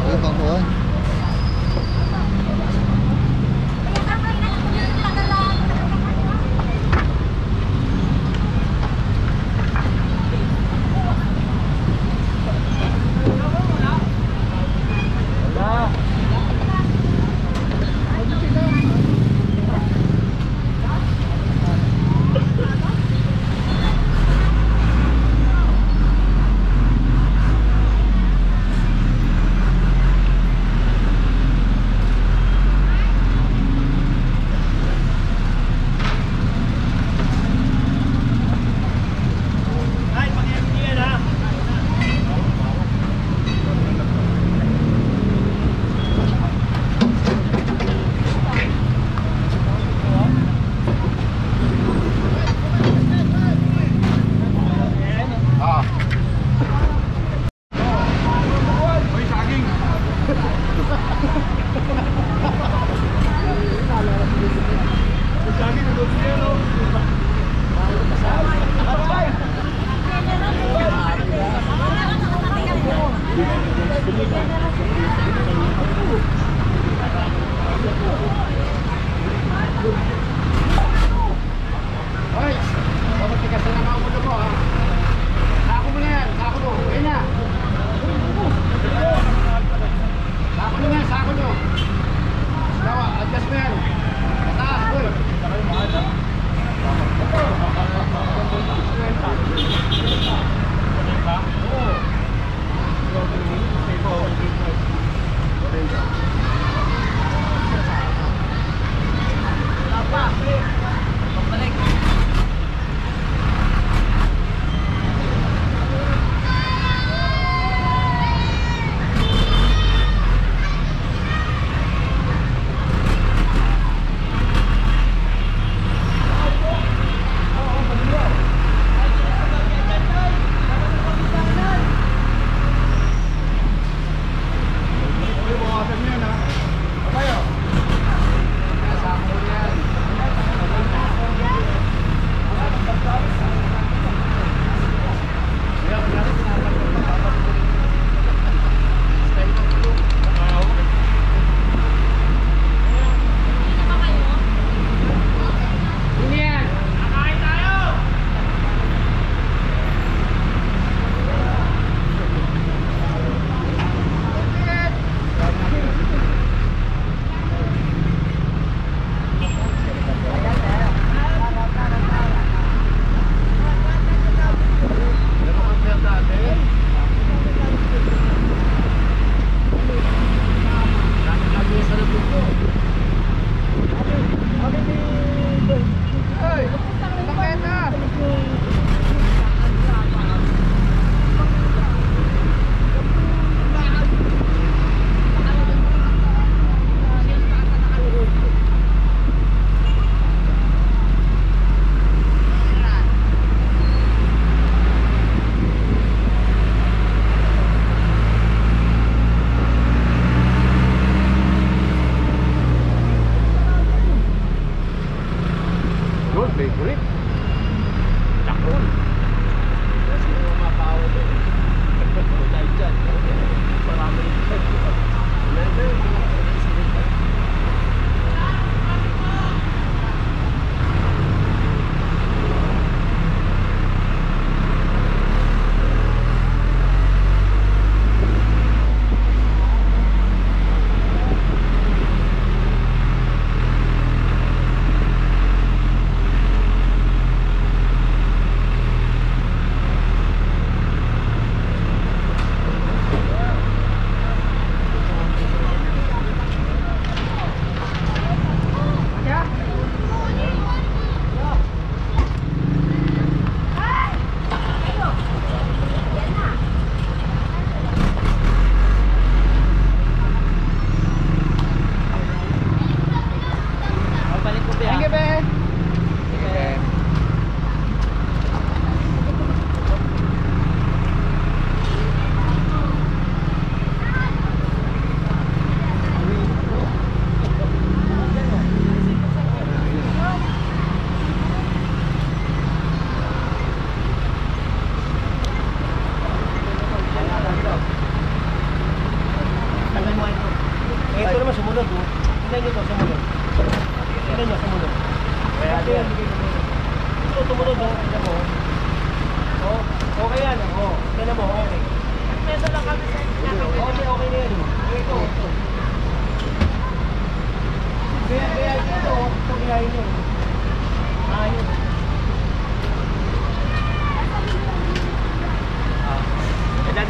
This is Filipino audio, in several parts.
Ibang kuhan.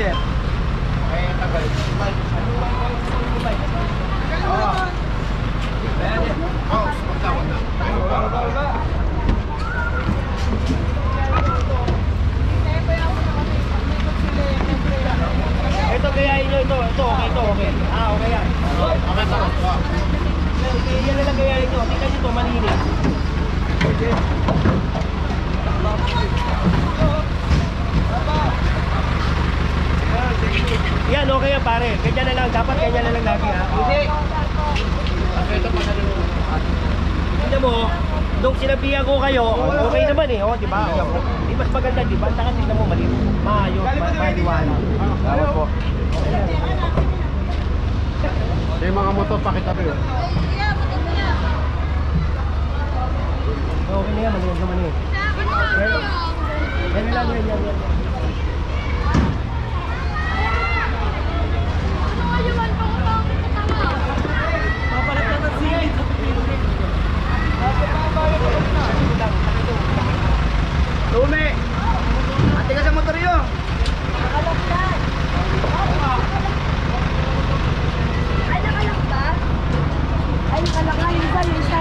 sir. Ay, tagal. Ito gayahin nyo, ito, okay. Ah, okay yan. Okay, tapos. Okay, yan lang gayahin nyo. Tingnan nyo ito, malinis. Okay. Yan, okay yan pare. Ganyan na lang, dapat ganyan na lang lagi ha. Hindi. Ito pa na rin. Tingnan mo, nung sinabihan ko kayo, okay naman eh, oh, di ba? Di mas maganda, di ba? Saka tingnan mo, maayos, maliwala. Tama po. Yung mga motor, pakitabi oh. Okay na yan, maliwag naman eh. Yan lang, yan. Lume! Ate ka sa motor yun! Nakalaktan! Ay, nakalaktan? Ay, nakalaktan. Yung isa.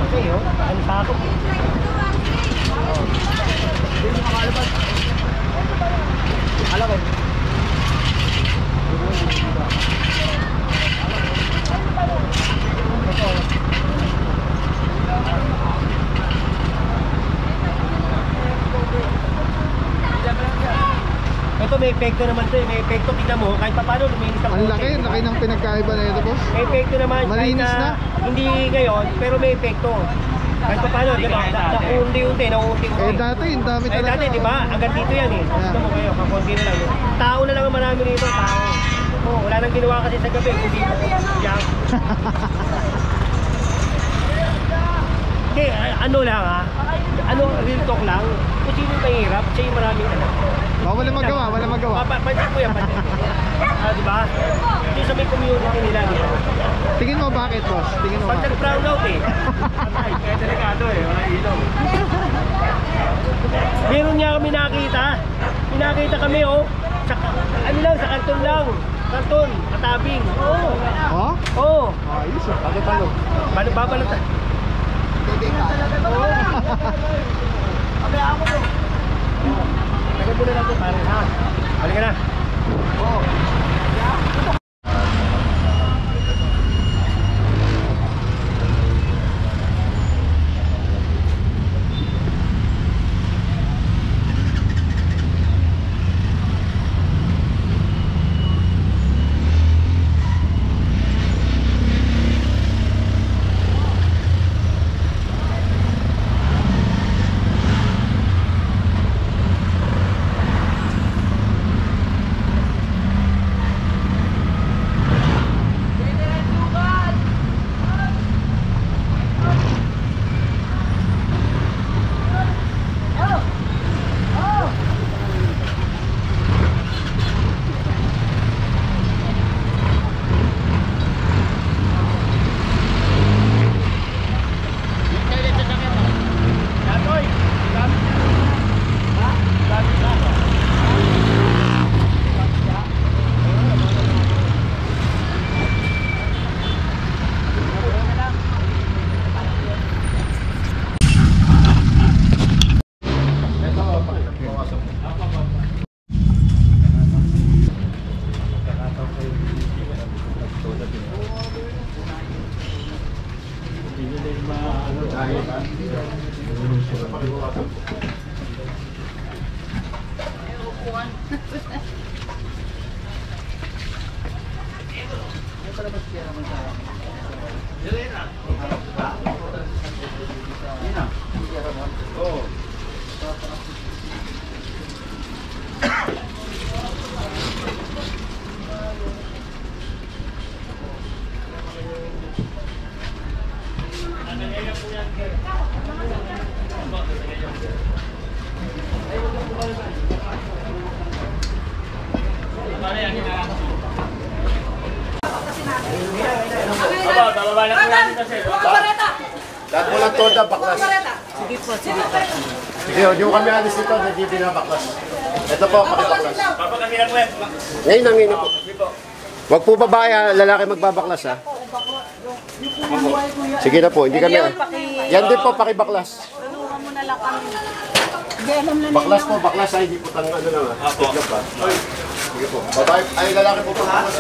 Okay, oh. Ano sa ako? Hindi mo makalabas. Alam ko. Ito may epekto naman to eh. May epekto, tignan mo, kahit pa paano luminis ang Ang laki ng pinagkaiba na ito, boss. may epekto naman, Malinis kahit na. Hindi ngayon, pero may epekto. Kahit pa paano, di ba? Nakuunti-unti. Eh dati, yung dami Eh talaga. dati, di ba? Hanggang dito yan eh. Tignan mo kayo, kakunti na lang. Tao na lang ang marami nito, tao. Oh, wala nang ginawa kasi sa gabi, kundi yang. Hindi, ano lang ha? Ano, real talk lang. Kung sino yung mahirap, siya yung maraming anak. Wala magawa. Pansin mo yan, pansin. Di ba? Yung sa may community nila. Tingin mo bakit, boss? Tingin mo Pag bakit? nag-brown out eh. Kaya delikado eh, wala ilaw. Meron niya kami nakita. Pinakita kami oh. Sa, ano lang, sa karton lang. Karton, katabing. Oo. Oh? Oo. Ayos ah. Palo. Babalot. Oo. Abayaan mo to. Lagay mo na lang ito pare ha. Balik ka na. Oo. Bababa na po natin kasi. Lahat mo lang toda, baklas. Sige po, sige po. Sige, hindi ko kami alis dito, hindi binabaklas. Ito po, pakibaklas. Papakahilan mo yan. Ngayon ang ino po. Huwag po babae, lalaki magbabaklas ha. Sige na po, hindi kami. Yan din po, pakibaklas. Baklas po, baklas ay hindi po tang ano lang ha. Sige po, babae, ay lalaki po pakibaklas.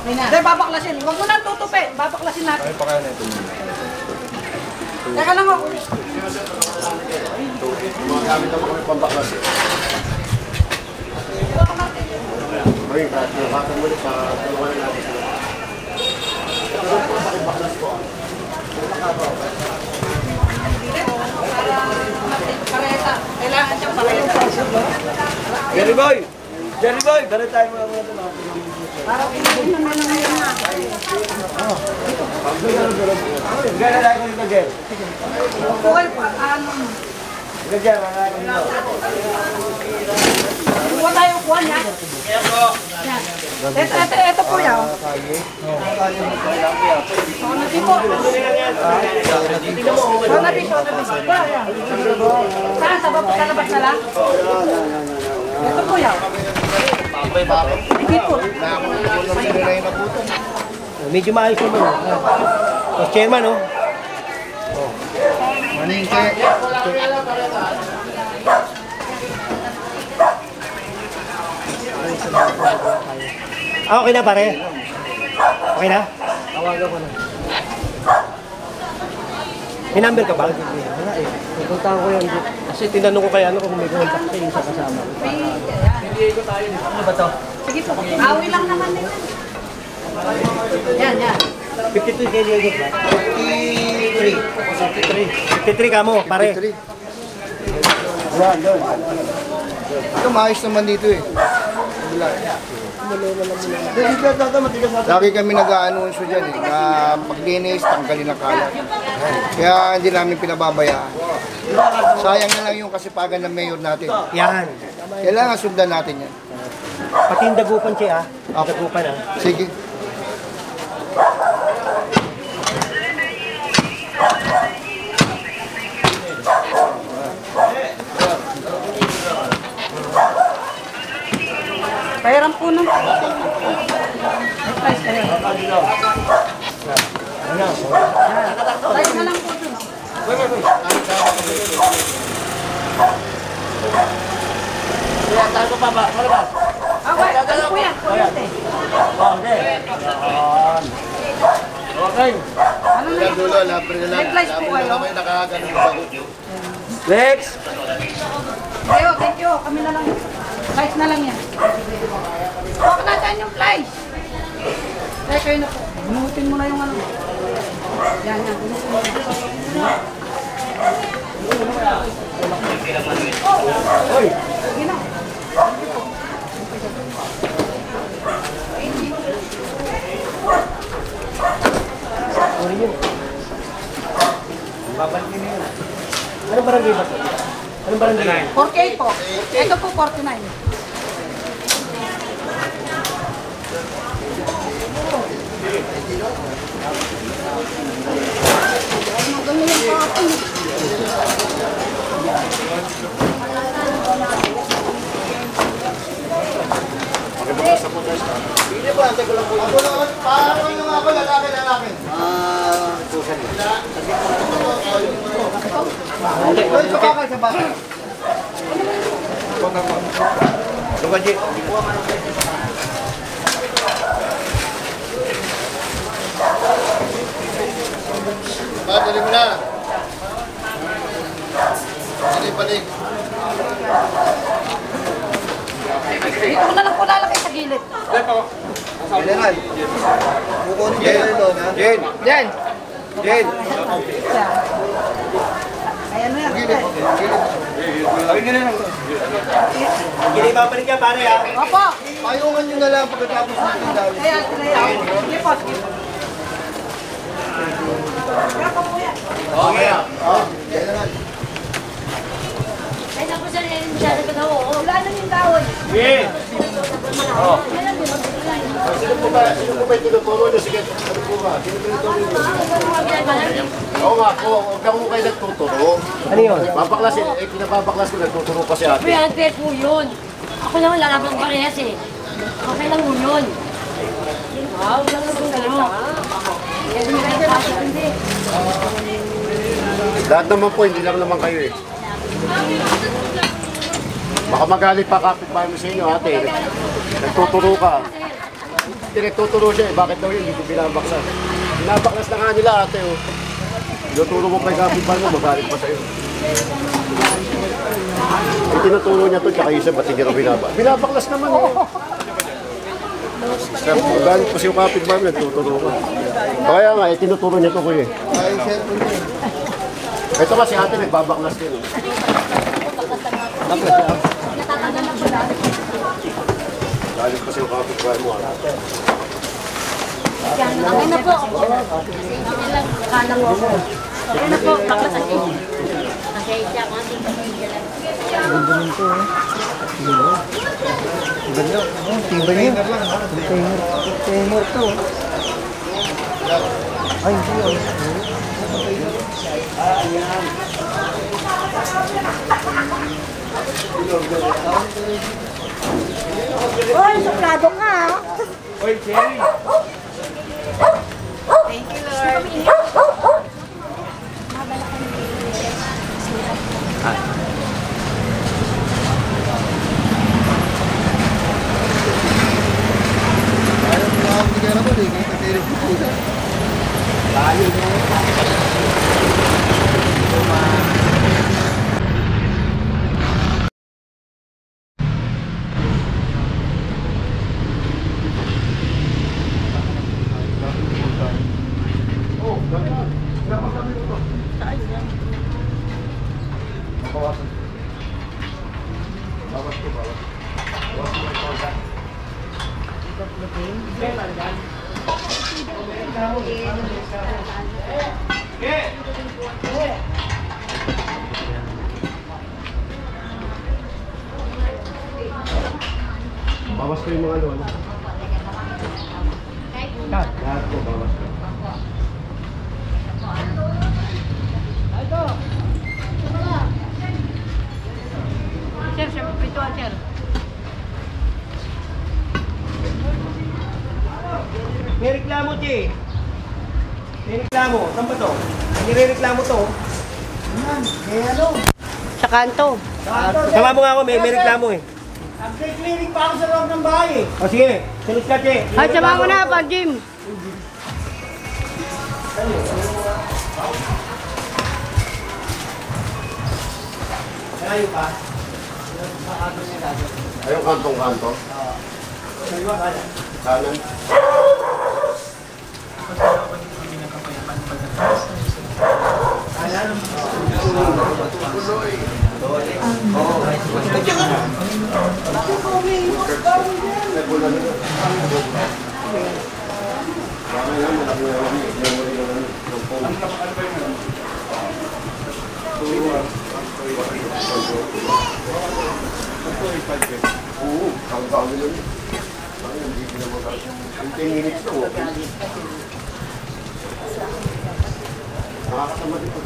Hindi, babaklasin. Huwag mo nang tutupi. Babaklasin natin. Ay, pakaya na ito. Teka lang ako. Magamit naman kami pambaklas eh. Ay, nakakatan mo ulit para tulungan na natin sila. Ito po, pakibaklas po. Pareta. Kailangan siyang pareta. Jerry Boy! Jerry Boy! Dali tayo mga mga ito. Parang pinagin naman ng ngayon na. Gano'n tayo kung ito, Jer. Buhay pa. Ano? Ito, Jer. Buwa tayo kuha niya. Yan. Ito po yan. Sonabi po. Sonabi. Saan? Sa labas na lang? Ito po yan. Hindi po. Medyo maayos naman. Tapos chairman, oh. Maningke. Ah, okay na pare. Okay na? Tawagan ko na. May number ka ba? Wala eh. Pupuntahan ko yan. Kasi tinanong ko kay ano kung may contact siya yung sa kasama. Hindi ko tayo dito. Ano ba to? Sige po. Awi lang naman din. Yan. 52 kayo dito ba? 53 ka mo, pare. 53. Ito maayos naman dito eh. Wala. Lagi kami nag-aanunsyo dyan eh, na paglinis, tanggalin ang kalat. Kaya hindi namin pinababayaan. Sayang na lang yung kasipagan ng mayor natin. Yan. Kailangan sundan natin yan. Pati yung dagupan siya, ah. Dagupan, ah. Sige. Pahiram po ng... Tayo na lang po dun. Tayo ko pa ba? Malabas? Okay, ano po yan? Kuryente. Okay. Ano na yan? Dulo, lapre na lang. Nag-flash po kayo. May nakakaganon ba? Next. Thank you. Kami na lang. Flies na lang yan. Huwag na dyan yung flies. Kaya kayo na po. Bunutin mo na yung ano. Yan. Bunutin mo na. Hoy. Sige na. Sorry yun. Babalikin na yun. Anong barangay ba ito? Anong barangay? 48 po. Ito po 49. Paano yung ako, lalaki? Doon sa bakal sa bakal. Lugan, G. Dali mo na. Balik. Dito ko na lang po lalagay sa gilid. General. Kukunin niyo tayo doon, ha? Jen. Yan. Jen. Ayan na yan. Hindi babalik ka, pare, ah. Opo. Payungan niyo na lang pagkatapos ng dali. Kaya tinayaw. Sige po. Kaya po po yan. Okay. General. Ay, naku sir, yan yung masyado ka daw. Wala na yung dawon. Sige. Sino po ba tinuturo niyo? Sige, ano po Oo nga po, huwag na ko kayo nagtuturo. Ano yun? Babaklas pinababaklas ko, nagtuturo pa si ate. Pre, po yun. Ako naman lalaban ng parehas eh. Okay lang mo yun. Wow, lang naman kayo. Lahat naman po, hindi lang naman kayo eh. Baka magalit pa kapitbahay mo sa inyo, ate. Nagtuturo ka. Hindi nagtuturo siya eh. Bakit daw yun? Hindi ko binabaksan. Binabaklas na nga nila, ate. Oh. Tinuturo mo kay kapitbahay mo, magalit pa sa'yo. Yung tinuturo niya to, tsaka isa, ba't hindi rin binabaklas naman eh. Magalit pa siya yung kapitbahay mo, nagtuturo ka. Kaya nga, tinuturo niya to ko eh. Ito kasi ate, nagbabaklas din. Galit kasi yung kapitbahay mo. Okay na po. Kala mo ako. Okay na po, baklas ako. Kasi siya, konting pamilya lang. Ganda nito eh. Ganda. Container niya. Container to. Ay, hindi. Oy, suplado ka. Oy, Jerry. Thank you, Lord. Bawas ko yung mga ano. Lahat po, bawas ko. Sir, sir, pituan, sir. May reklamo, Che. May reklamo. Saan ba to? Nire-reklamo to. Sa kanto. Sama mo nga ako, may reklamo eh. Nag-clearing pa ako sa loob ng bahay eh. O sige, sunod ka, Che. Ay, sama mo na, Pag Jim. Malayo pa. Ayong kantong-kanto. Kanan. Oo, kang-kang nila yun. Hindi pinamagay. 10 minutes na, okay. Nakakasama dito.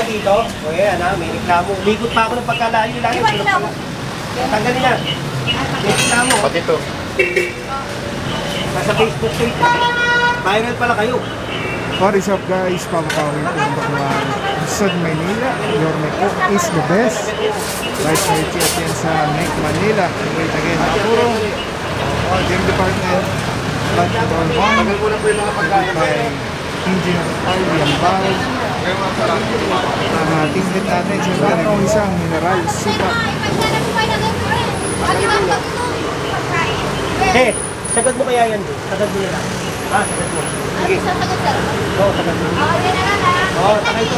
Dito? O yan ha, may reklamo. Likot pa ako ng pagkalayo-layo. Tanggalin na. May reklamo. Pati ito. Nasa Facebook page. Viral pala kayo. What is up guys, Papakawin po ng Bakuan Luzon, Manila. Your Meco is the best. Vice Mayor Chief yan sa Make Manila. Wait again, Apuro. Gym Department. Plant Control 1. Tagal mo na po yung mga pagkain. By Engineer Harvey Ambal. Ang ating bit natin, siyempre, ng isang mineral, supa. Eh, sagad mo kaya yan. Sagad mo yan. Ah, sagad mo. Sige. Oo, sagad mo. Oo, sagad mo.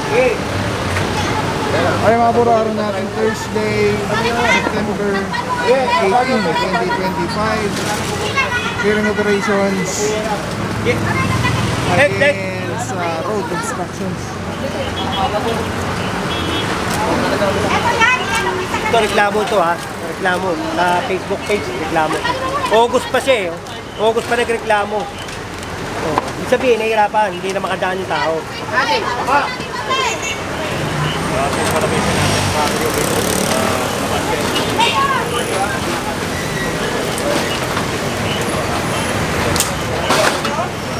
Sige. Ay mga buro, araw natin Thursday, September 18, 2025. Clearing operations against road constructions. Ito, reklamo to ha. Reklamo. Sa Facebook page, reklamo. August pa siya eh. August pa nagreklamo. Oh, ibig sabihin, nahihirapan. Hindi na makadaan yung tao.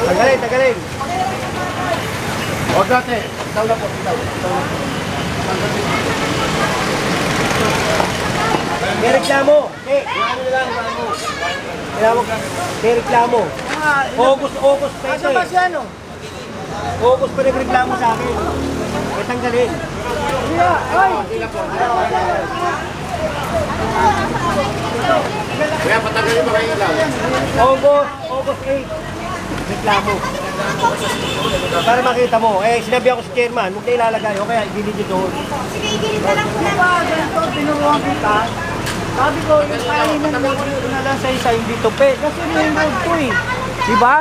Tagalin, tagalin. Huwag natin. Ikaw na po. Ikaw. May reklamo. Eh, ano na lang, reklamo. Reklamo. May reklamo. August pa ito eh. August pa nagreklamo sa akin. May tanggalin. Kaya patagalin mo kayo lang. August 8. Reklamo. Para makita mo. Eh, sinabi ako sa chairman, huwag na ilalagay. O kaya, i-delete doon. Tinuruan kita. Sabi ko, yung kainan mo na lang sa isa, hindi to pe. Kasi may road to eh. Diba?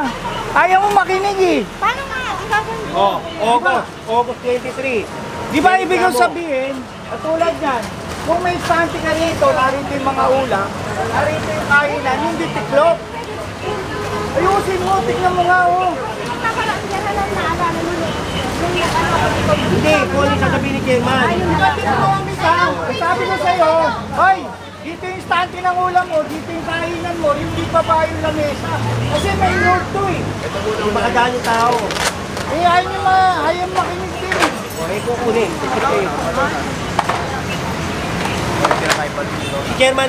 Ayaw mo makinig eh. Paano nga? Oh, August 23. Di ba ibig kong sabihin, katulad yan, kung may stante ka rito, narito yung mga ulam, narito yung kainan, hindi tiklop. Ayusin mo, tignan mo nga oh. Hindi, kung ano yung sasabihin ni chairman. Pati mo kita, sabi ko sa'yo, hoy, dito yung stante ng ulam mo, dito yung kainan mo, hindi pa ba yung lamesa. Kasi may road to eh. Hindi makadaan yung tao. Eh, ayaw makinig din eh. O, eh, kukunin. Si chairman,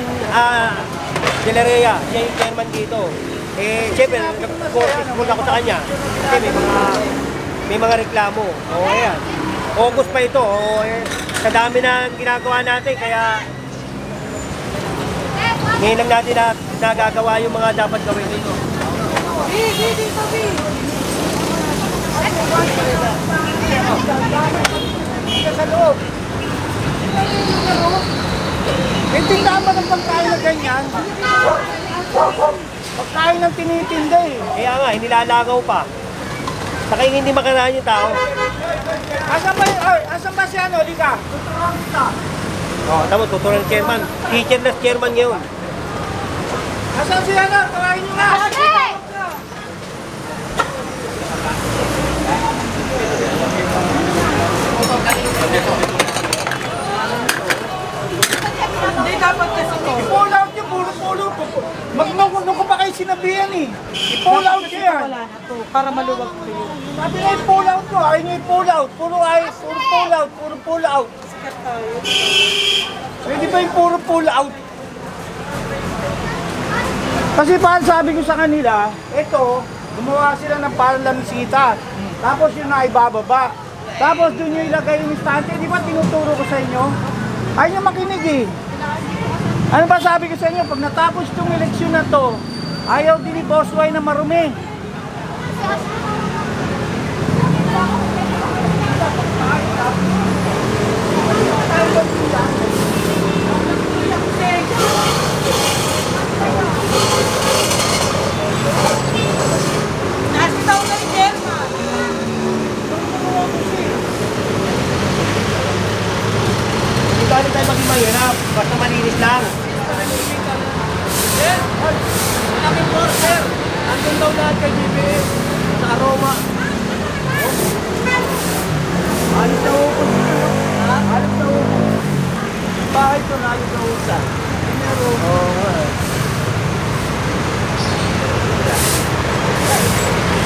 De La Rea, siya yung chairman dito. Eh, siyempre, nag-punta ko sa kanya. Kasi may mga reklamo. O, ayan. August pa ito. O, eh, sa dami na ginagawa natin, kaya ngayon lang natin na nagagawa yung mga dapat gawin dito. Sa loob. Eh, tindahan ba ng pagkain na ganyan? Pagkain ng tinitinda eh. Kaya nga, nilalagaw pa. Saka yung hindi makaraan yung tao. Asan ba si ano? Di ka? Tuturuan kita. O, tama, tuturuan ng chairman. Teacher na chairman ngayon. Asan si ano? Tawain nyo nga. Hindi dapat kasi ito. I-pull out nyo, pulo-pulo. Nung ko pa kayo sinabihan eh. I-pull out nyo yan. Para maluwag kayo. Sabi nga i-pull out nyo, ayaw nyo i-pull out. Puro pull out, puro pull out. Pwede ba yung puro pull out? Kasi paano sabi ko sa kanila, ito, gumawa sila ng parang lamisita. Tapos yun na ibababa. Tapos doon nyo ilagay yung istante. Di ba tinuturo ko sa inyo? Ayaw nyo makinig eh. Ano ba sabi ko sa inyo? Pag natapos itong eleksyon na to, ayaw din ni Boss Y na marumi. Hindi tayo maging mahirap. Basta malinis lang. Malaking porter. Andun daw lahat kay GBS sa Aroma. Alis na ukos dito. Alis na ukos. Bahay ko na alis na ukos.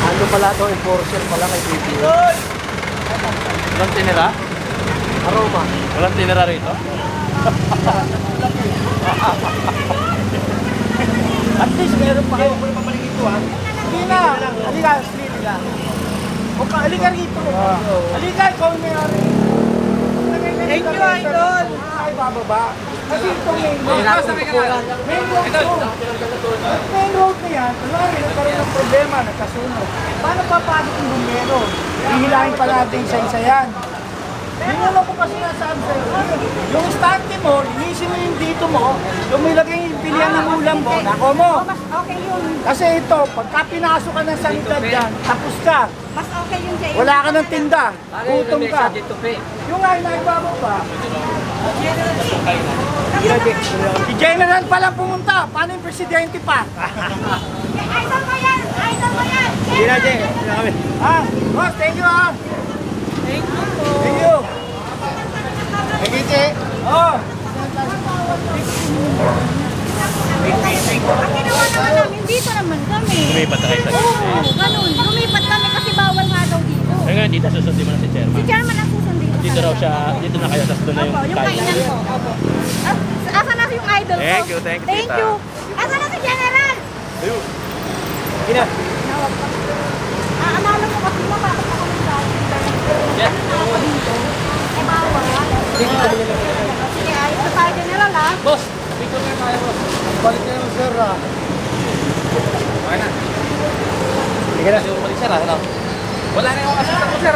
Ano pala ito, enforcer pala kay GBS. Walang tinira? Aroma. Walang tinira rito? At least meron pa kayo. Kung papalik ito ha. Hindi na. Halika, split nila. Halika rito. Halika, ikaw may ari. Halika Thank you, Idol. Ay, bababa. Kasi itong main road. Main road na yan, kunwari, nagkaroon ng problema, nagkasunog. Paano papasok yung bumbero? Hihilahin pa natin isa-isa yan. Yun naman ko kasi nasabi sa'yo. Yung stante mo, linisin mo yung dito mo, yung may lagay yung pilihan ng ulam mo, nako mo. Mas okay yun. Kasi ito, pagka pinasok ka ng sanitad dyan, tapos ka. Mas okay yun sa Wala ka ng tinda, gutom ka. Yung nga, nagbabo pa. Si General pa lang pumunta, paano yung presidente pa? Idol mo yan! Idol mo yan! Hindi na, Jay. Hindi na kami. Boss, thank you ah. Thank you po. Thank you. Thank you, Che. Oh. Ang ginawa naman namin, dito naman kami. Lumipat na kayo sa Oo, ganun. Lumipat kami kasi bawal nga daw dito. Kaya nga, dito susundin mo na si Si Chairman. Chairman ang susundin ko. Dito raw siya, dito na kayo, tapos doon na Opo, yung kainan ko. Opo. Asa na yung idol ko? Thank you, Thank you. Asa na si General? Hindi na. Naalala mo kasi mo, bakit ako nagsabi? Yes. Eh, bawal. Sige, ayos na tayo, General, ha? Boss, picture na tayo, boss. Balik na yung sir ah. Okay na. Sige na. Kasi umalis siya, ano? Wala na yung assistant ko, sir.